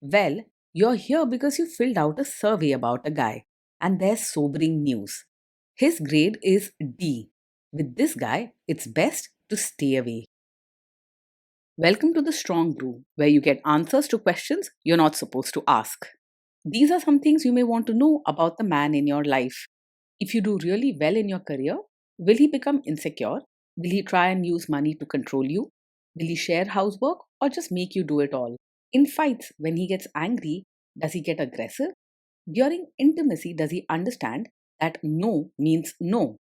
Well, you're here because you filled out a survey about a guy, and there's sobering news. His grade is D. With this guy, it's best to stay away. Welcome to the Strong Brew, where you get answers to questions you're not supposed to ask. These are some things you may want to know about the man in your life. If you do really well in your career, will he become insecure? Will he try and use money to control you? Will he share housework or just make you do it all? In fights, when he gets angry, does he get aggressive? During intimacy, does he understand that no means no?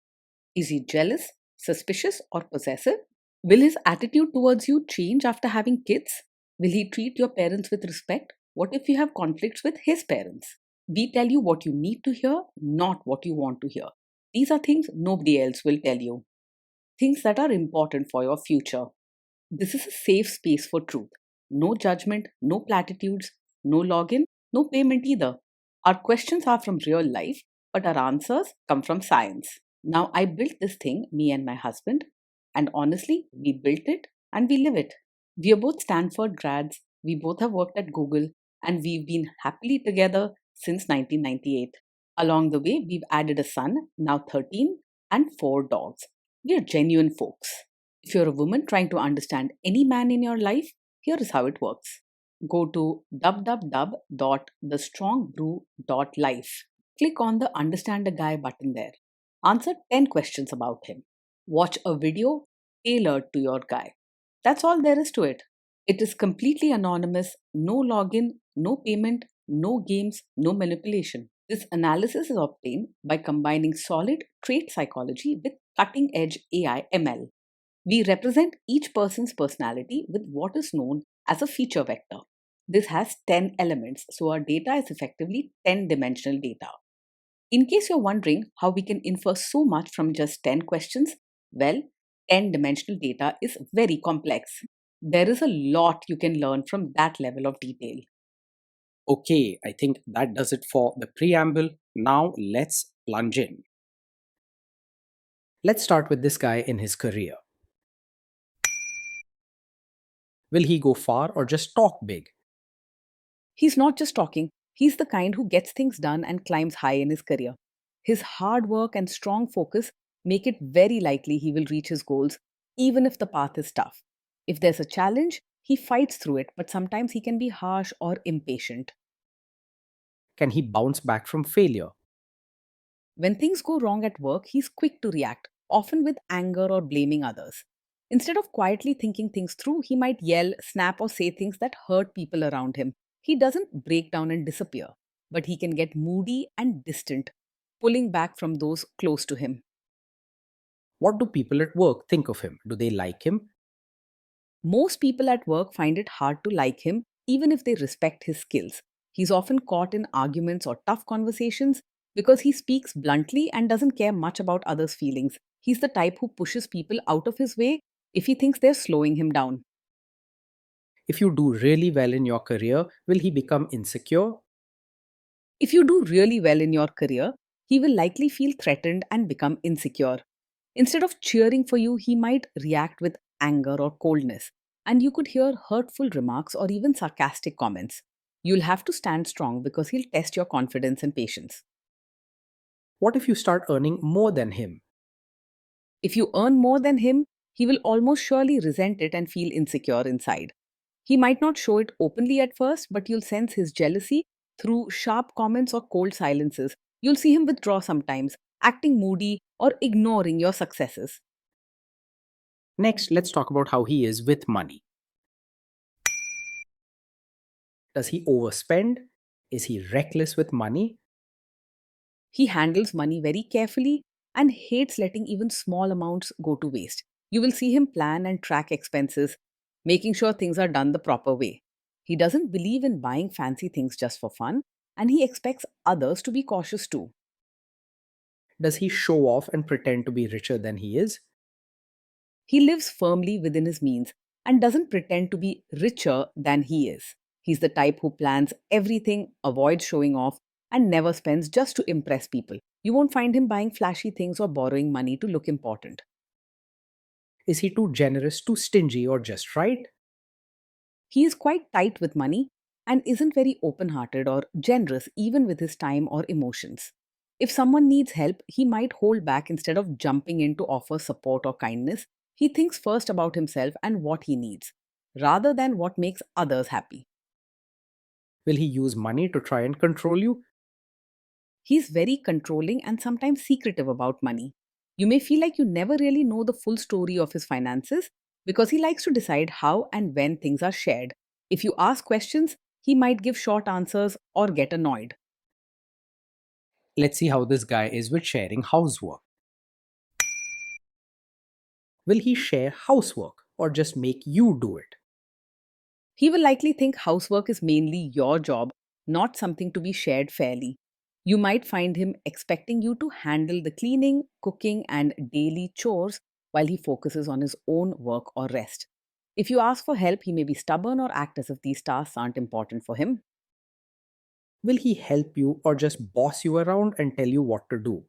Is he jealous, suspicious, or possessive? Will his attitude towards you change after having kids? Will he treat your parents with respect? What if you have conflicts with his parents? We tell you what you need to hear, not what you want to hear. These are things nobody else will tell you. Things that are important for your future. This is a safe space for truth. No judgment, no platitudes, no login, no payment either. Our questions are from real life, but our answers come from science. Now, I built this thing, me and my husband, and honestly, we built it and we live it. We are both Stanford grads, we both have worked at Google, and we've been happily together since 1998. Along the way, we've added a son, now 13, and 4 dogs. We are genuine folks. If you're a woman trying to understand any man in your life, here is how it works. Go to www.thestrongbrew.life. Click on the Understand a Guy button there. Answer 10 questions about him. Watch a video tailored to your guy. That's all there is to it. It is completely anonymous, no login, no payment, no games, no manipulation. This analysis is obtained by combining solid trait psychology with cutting edge AI ML. We represent each person's personality with what is known as a feature vector. This has 10 elements, so our data is effectively 10-dimensional data. In case you're wondering how we can infer so much from just 10 questions, well, 10-dimensional data is very complex. There is a lot you can learn from that level of detail. Okay, I think that does it for the preamble. Now let's plunge in. Let's start with this guy in his career. Will he go far or just talk big? He's not just talking, he's the kind who gets things done and climbs high in his career. His hard work and strong focus make it very likely he will reach his goals, even if the path is tough. If there's a challenge, he fights through it, but sometimes he can be harsh or impatient. Can he bounce back from failure? When things go wrong at work, he's quick to react, often with anger or blaming others. Instead of quietly thinking things through, he might yell, snap, or say things that hurt people around him. He doesn't break down and disappear, but he can get moody and distant, pulling back from those close to him. What do people at work think of him? Do they like him? Most people at work find it hard to like him, even if they respect his skills. He's often caught in arguments or tough conversations because he speaks bluntly and doesn't care much about others' feelings. He's the type who pushes people out of his way if he thinks they're slowing him down. If you do really well in your career, will he become insecure? If you do really well in your career, he will likely feel threatened and become insecure. Instead of cheering for you, he might react with anger or coldness, and you could hear hurtful remarks or even sarcastic comments. You'll have to stand strong because he'll test your confidence and patience. What if you start earning more than him? If you earn more than him, he will almost surely resent it and feel insecure inside. He might not show it openly at first, but you'll sense his jealousy through sharp comments or cold silences. You'll see him withdraw sometimes, acting moody or ignoring your successes. Next, let's talk about how he is with money. Does he overspend? Is he reckless with money? He handles money very carefully and hates letting even small amounts go to waste. You will see him plan and track expenses, making sure things are done the proper way. He doesn't believe in buying fancy things just for fun, and he expects others to be cautious too. Does he show off and pretend to be richer than he is? He lives firmly within his means and doesn't pretend to be richer than he is. He's the type who plans everything, avoids showing off, and never spends just to impress people. You won't find him buying flashy things or borrowing money to look important. Is he too generous, too stingy, or just right? He is quite tight with money and isn't very open hearted or generous even with his time or emotions. If someone needs help, he might hold back instead of jumping in to offer support or kindness. He thinks first about himself and what he needs, rather than what makes others happy. Will he use money to try and control you? He's very controlling and sometimes secretive about money. You may feel like you never really know the full story of his finances because he likes to decide how and when things are shared. If you ask questions, he might give short answers or get annoyed. Let's see how this guy is with sharing housework. Will he share housework or just make you do it? He will likely think housework is mainly your job, not something to be shared fairly. You might find him expecting you to handle the cleaning, cooking, and daily chores while he focuses on his own work or rest. If you ask for help, he may be stubborn or act as if these tasks aren't important for him. Will he help you or just boss you around and tell you what to do?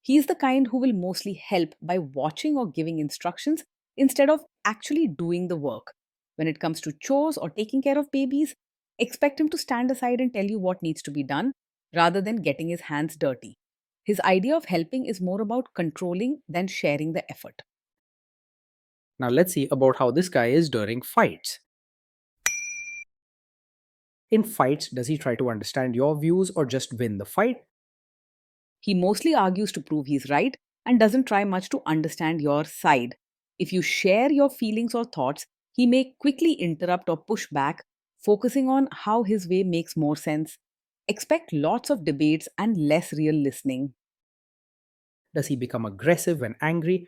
He's the kind who will mostly help by watching or giving instructions instead of actually doing the work. When it comes to chores or taking care of babies, expect him to stand aside and tell you what needs to be done rather than getting his hands dirty. His idea of helping is more about controlling than sharing the effort. Now let's see about how this guy is during fights. In fights, does he try to understand your views or just win the fight? He mostly argues to prove he's right and doesn't try much to understand your side. If you share your feelings or thoughts, he may quickly interrupt or push back, focusing on how his way makes more sense. Expect lots of debates and less real listening. Does he become aggressive when angry?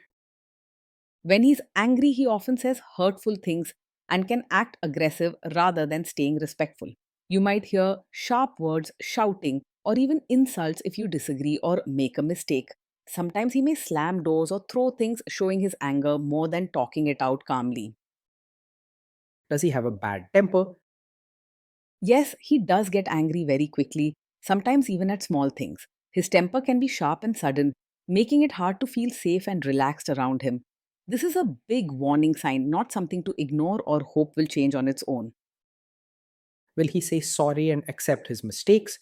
When he's angry, he often says hurtful things and can act aggressive rather than staying respectful. You might hear sharp words, shouting, or even insults if you disagree or make a mistake. Sometimes he may slam doors or throw things, showing his anger more than talking it out calmly. Does he have a bad temper? Yes, he does get angry very quickly, sometimes even at small things. His temper can be sharp and sudden, making it hard to feel safe and relaxed around him. This is a big warning sign, not something to ignore or hope will change on its own. Will he say sorry and accept his mistakes?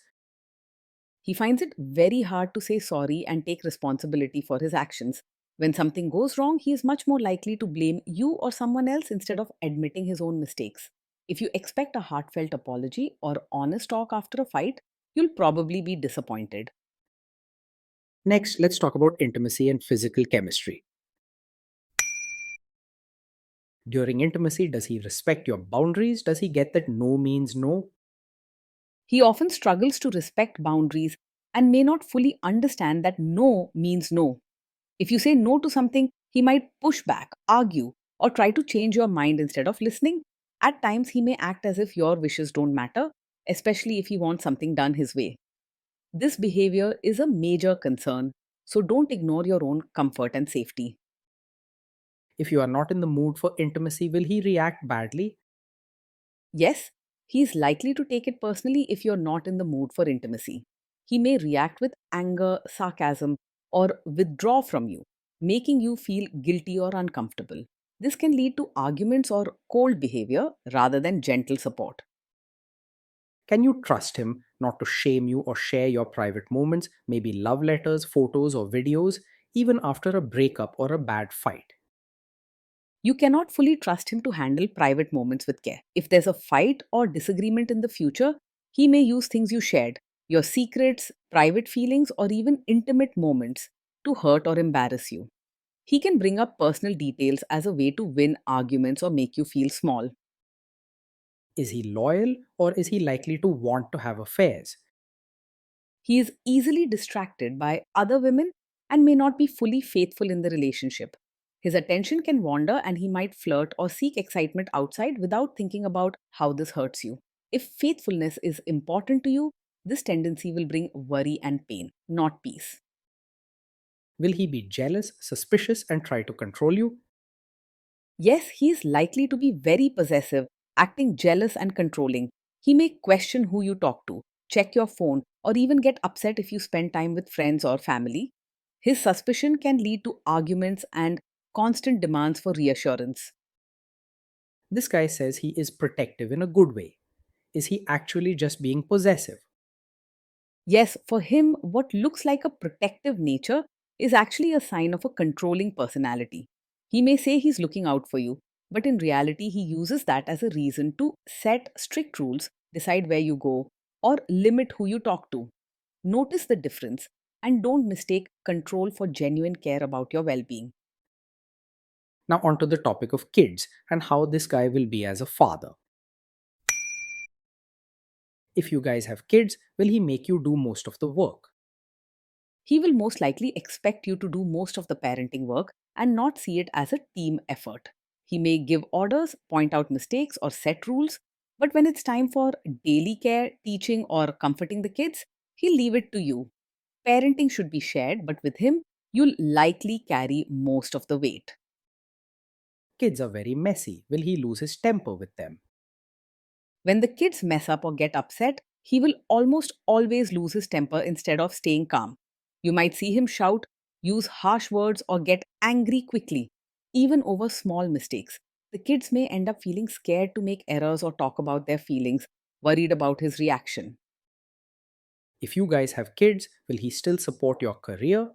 He finds it very hard to say sorry and take responsibility for his actions. When something goes wrong, he is much more likely to blame you or someone else instead of admitting his own mistakes. If you expect a heartfelt apology or honest talk after a fight, you'll probably be disappointed. Next, let's talk about intimacy and physical chemistry. During intimacy, does he respect your boundaries? Does he get that no means no? He often struggles to respect boundaries and may not fully understand that no means no. If you say no to something, he might push back, argue, or try to change your mind instead of listening. At times, he may act as if your wishes don't matter, especially if he wants something done his way. This behavior is a major concern, so don't ignore your own comfort and safety. If you are not in the mood for intimacy, will he react badly? Yes, he is likely to take it personally if you're not in the mood for intimacy. He may react with anger, sarcasm, or withdraw from you, making you feel guilty or uncomfortable. This can lead to arguments or cold behavior rather than gentle support. Can you trust him not to shame you or share your private moments, maybe love letters, photos, or videos, even after a breakup or a bad fight? You cannot fully trust him to handle private moments with care. If there's a fight or disagreement in the future, he may use things you shared, your secrets, private feelings, or even intimate moments to hurt or embarrass you. He can bring up personal details as a way to win arguments or make you feel small. Is he loyal or is he likely to want to have affairs? He is easily distracted by other women and may not be fully faithful in the relationship. His attention can wander and he might flirt or seek excitement outside without thinking about how this hurts you. If faithfulness is important to you, this tendency will bring worry and pain, not peace. Will he be jealous, suspicious, and try to control you? Yes, he is likely to be very possessive, acting jealous and controlling. He may question who you talk to, check your phone, or even get upset if you spend time with friends or family. His suspicion can lead to arguments and constant demands for reassurance. This guy says he is protective in a good way. Is he actually just being possessive? Yes, for him, what looks like a protective nature is actually a sign of a controlling personality. He may say he's looking out for you, but in reality, he uses that as a reason to set strict rules, decide where you go, or limit who you talk to. Notice the difference and don't mistake control for genuine care about your well being. Now, onto the topic of kids and how this guy will be as a father. If you guys have kids, will he make you do most of the work? He will most likely expect you to do most of the parenting work and not see it as a team effort. He may give orders, point out mistakes, or set rules, but when it's time for daily care, teaching, or comforting the kids, he'll leave it to you. Parenting should be shared, but with him, you'll likely carry most of the weight. Kids are very messy. Will he lose his temper with them? When the kids mess up or get upset, he will almost always lose his temper instead of staying calm. You might see him shout, use harsh words, or get angry quickly, even over small mistakes. The kids may end up feeling scared to make errors or talk about their feelings, worried about his reaction. If you guys have kids, will he still support your career?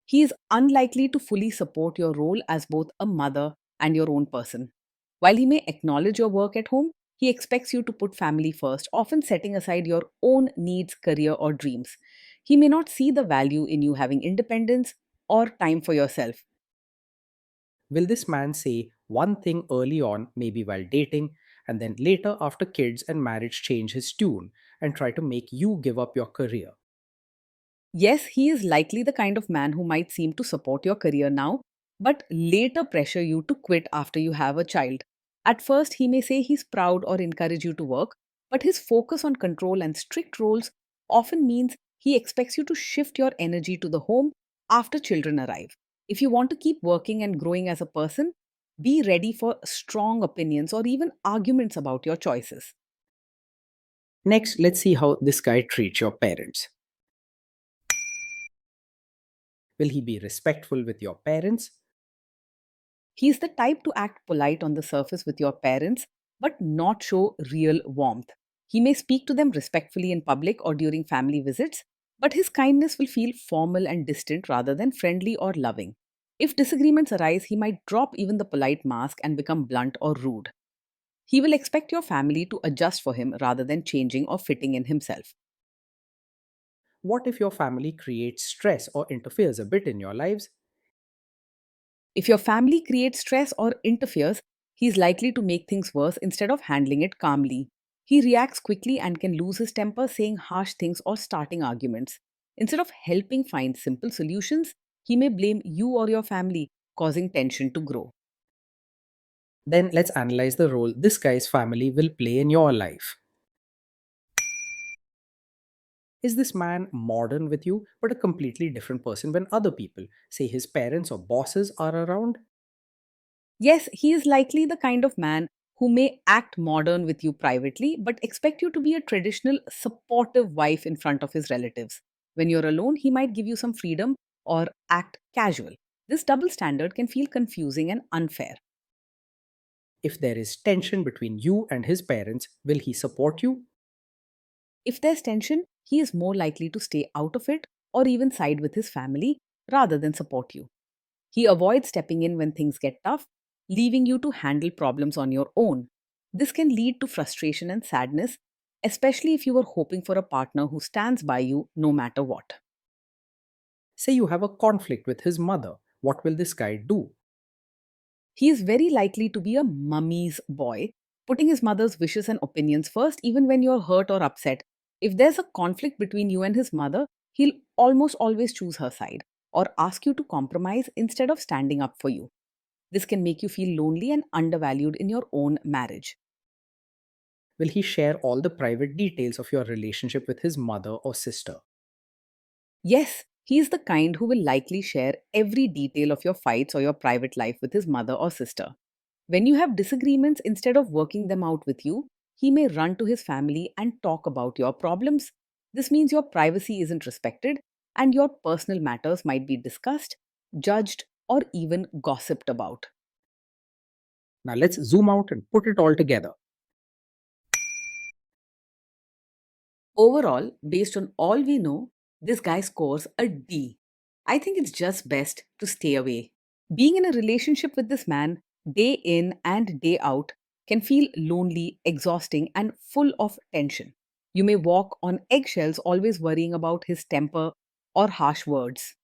He is unlikely to fully support your role as both a mother and your own person. While he may acknowledge your work at home, he expects you to put family first, often setting aside your own needs, career, or dreams. He may not see the value in you having independence or time for yourself. Will this man say one thing early on, maybe while dating, and then later after kids and marriage change his tune and try to make you give up your career? Yes, he is likely the kind of man who might seem to support your career now, but later pressure you to quit after you have a child. At first, he may say he's proud or encourage you to work, but his focus on control and strict roles often means he expects you to shift your energy to the home after children arrive. If you want to keep working and growing as a person, be ready for strong opinions or even arguments about your choices. Next, let's see how this guy treats your parents. Will he be respectful with your parents? He's the type to act polite on the surface with your parents, but not show real warmth. He may speak to them respectfully in public or during family visits, but his kindness will feel formal and distant rather than friendly or loving. If disagreements arise, he might drop even the polite mask and become blunt or rude. He will expect your family to adjust for him rather than changing or fitting in himself. What if your family creates stress or interferes a bit in your lives? If your family creates stress or interferes, he's likely to make things worse instead of handling it calmly. He reacts quickly and can lose his temper, saying harsh things or starting arguments. Instead of helping find simple solutions, he may blame you or your family, causing tension to grow. Then let's analyze the role this guy's family will play in your life. Is this man modern with you, but a completely different person when other people, say his parents or bosses, are around? Yes, he is likely the kind of man who may act modern with you privately, but expect you to be a traditional, supportive wife in front of his relatives. When you're alone, he might give you some freedom or act casual. This double standard can feel confusing and unfair. If there is tension between you and his parents, will he support you? If there's tension, he is more likely to stay out of it or even side with his family rather than support you. He avoids stepping in when things get tough, leaving you to handle problems on your own. This can lead to frustration and sadness, especially if you were hoping for a partner who stands by you no matter what. Say you have a conflict with his mother, what will this guy do? He is very likely to be a mummy's boy, putting his mother's wishes and opinions first, even when you're hurt or upset. If there's a conflict between you and his mother, he'll almost always choose her side or ask you to compromise instead of standing up for you. This can make you feel lonely and undervalued in your own marriage. Will he share all the private details of your relationship with his mother or sister? Yes, he is the kind who will likely share every detail of your fights or your private life with his mother or sister. When you have disagreements, instead of working them out with you, he may run to his family and talk about your problems. This means your privacy isn't respected and your personal matters might be discussed, judged, or even gossiped about. Now let's zoom out and put it all together. Overall, based on all we know, this guy scores a D. I think it's just best to stay away. Being in a relationship with this man, day in and day out, can feel lonely, exhausting, and full of tension. You may walk on eggshells, always worrying about his temper or harsh words.